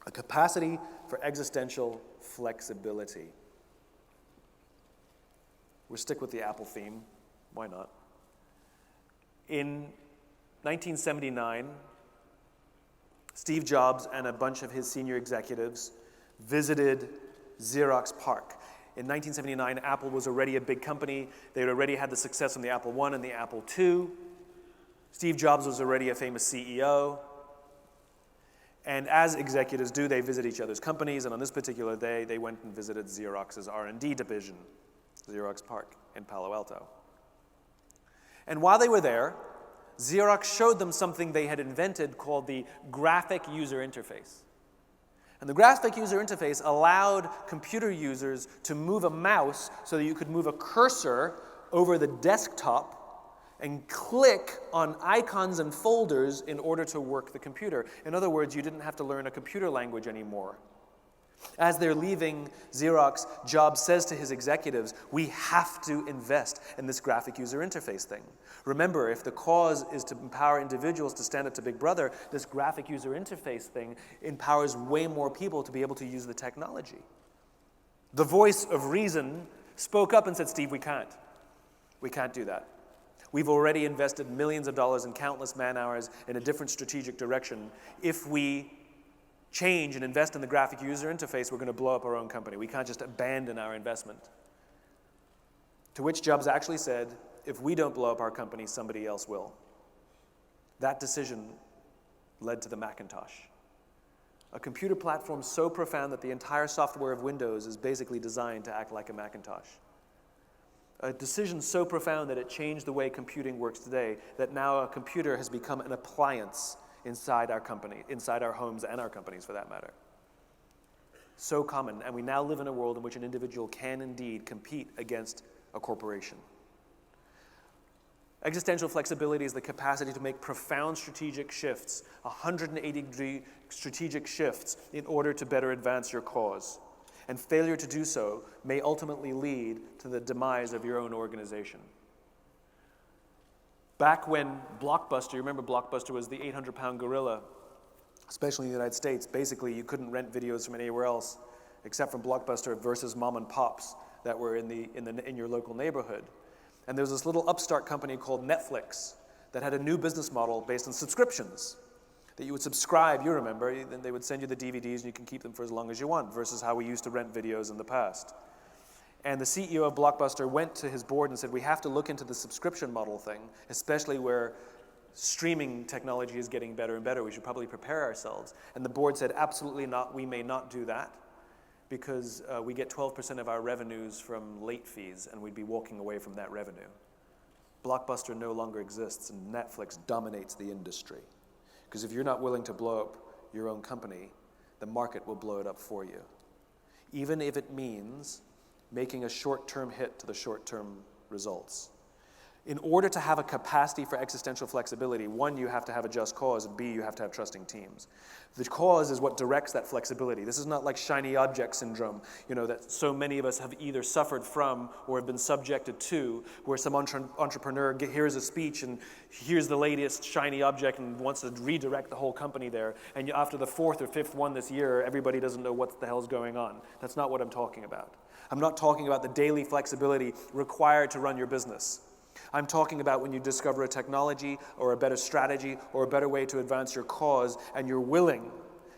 A capacity for existential flexibility. We'll stick with the Apple theme. Why not? In 1979, Steve Jobs and a bunch of his senior executives visited Xerox PARC. In 1979, Apple was already a big company. They had already had the success from the Apple I and the Apple II. Steve Jobs was already a famous CEO. And as executives do, they visit each other's companies. And on this particular day, they went and visited Xerox's R&D division, Xerox PARC in Palo Alto. And while they were there, Xerox showed them something they had invented called the graphic user interface. And the graphic user interface allowed computer users to move a mouse so that you could move a cursor over the desktop and click on icons and folders in order to work the computer. In other words, you didn't have to learn a computer language anymore. As they're leaving Xerox, Jobs says to his executives, we have to invest in this graphic user interface thing. Remember, if the cause is to empower individuals to stand up to Big Brother, this graphic user interface thing empowers way more people to be able to use the technology. The voice of reason spoke up and said, Steve, we can't. We can't do that. We've already invested millions of dollars and countless man-hours in a different strategic direction. If we change and invest in the graphic user interface, we're going to blow up our own company. We can't just abandon our investment. To which Jobs actually said, if we don't blow up our company, somebody else will. That decision led to the Macintosh, a computer platform so profound that the entire software of Windows is basically designed to act like a Macintosh. A decision so profound that it changed the way computing works today, that now a computer has become an appliance inside our company, inside our homes and our companies for that matter. So common, and we now live in a world in which an individual can indeed compete against a corporation. Existential flexibility is the capacity to make profound strategic shifts, 180-degree strategic shifts in order to better advance your cause. And failure to do so may ultimately lead to the demise of your own organization. Back when Blockbuster, you remember Blockbuster was the 800-pound gorilla, especially in the United States. Basically, you couldn't rent videos from anywhere else except from Blockbuster versus mom and pops that were in your local neighborhood. And there was this little upstart company called Netflix that had a new business model based on subscriptions. That you would subscribe, you remember, then they would send you the DVDs and you can keep them for as long as you want, versus how we used to rent videos in the past. And the CEO of Blockbuster went to his board and said, we have to look into the subscription model thing, especially where streaming technology is getting better and better. We should probably prepare ourselves. And the board said, absolutely not, we may not do that, because we get 12% of our revenues from late fees, and we'd be walking away from that revenue. Blockbuster no longer exists, and Netflix dominates the industry. Because if you're not willing to blow up your own company, the market will blow it up for you. Even if it means making a short-term hit to the short-term results. In order to have a capacity for existential flexibility, one, you have to have a just cause, and B, you have to have trusting teams. The cause is what directs that flexibility. This is not like shiny object syndrome, that so many of us have either suffered from or have been subjected to, where some entrepreneur hears a speech and hears the latest shiny object and wants to redirect the whole company there, and after the fourth or fifth one this year, everybody doesn't know what the hell's going on. That's not what I'm talking about. I'm not talking about the daily flexibility required to run your business. I'm talking about when you discover a technology or a better strategy or a better way to advance your cause, and you're willing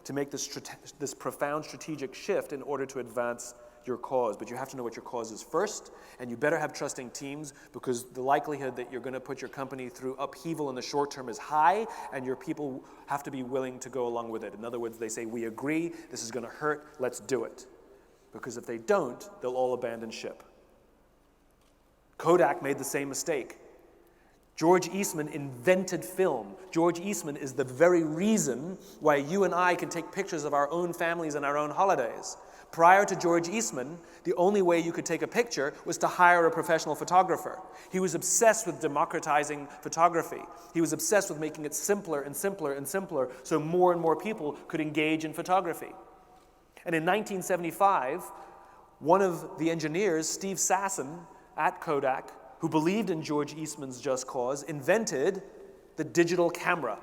to make this profound strategic shift in order to advance your cause. But you have to know what your cause is first, and you better have trusting teams, because the likelihood that you're going to put your company through upheaval in the short term is high, and your people have to be willing to go along with it. In other words, they say, we agree, this is going to hurt, let's do it. Because if they don't, they'll all abandon ship. Kodak made the same mistake. George Eastman invented film. George Eastman is the very reason why you and I can take pictures of our own families and our own holidays. Prior to George Eastman, the only way you could take a picture was to hire a professional photographer. He was obsessed with democratizing photography. He was obsessed with making it simpler and simpler and simpler so more and more people could engage in photography. And in 1975, one of the engineers, Steve Sasson, at Kodak, who believed in George Eastman's just cause, invented the digital camera.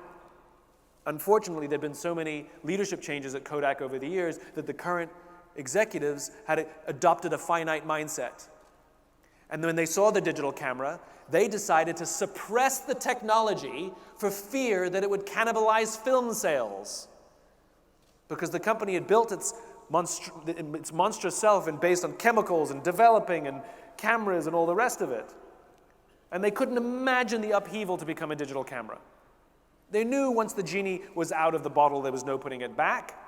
Unfortunately, there have been so many leadership changes at Kodak over the years that the current executives had adopted a finite mindset. And when they saw the digital camera, they decided to suppress the technology for fear that it would cannibalize film sales. Because the company had built its monstrous self and based on chemicals and developing and cameras and all the rest of it. And they couldn't imagine the upheaval to become a digital camera. They knew once the genie was out of the bottle, there was no putting it back.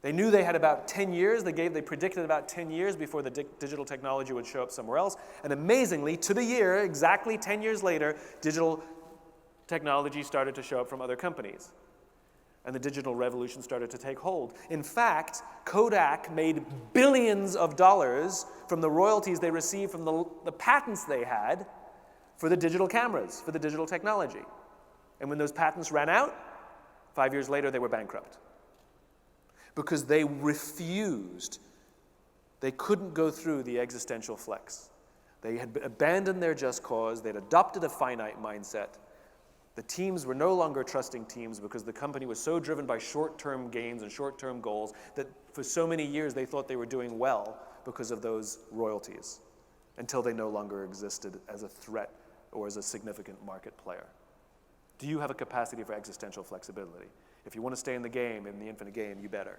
They knew they had about 10 years. They predicted about 10 years before the digital technology would show up somewhere else. And amazingly, to the year, exactly 10 years later, digital technology started to show up from other companies. And the digital revolution started to take hold. In fact, Kodak made billions of dollars from the royalties they received from the patents they had for the digital cameras, for the digital technology. And when those patents ran out, 5 years later, they were bankrupt. Because they refused. They couldn't go through the existential flex. They had abandoned their just cause. They'd adopted a finite mindset. The teams were no longer trusting teams because the company was so driven by short-term gains and short-term goals that for so many years they thought they were doing well because of those royalties until they no longer existed as a threat or as a significant market player. Do you have a capacity for existential flexibility? If you want to stay in the game, in the infinite game, you better.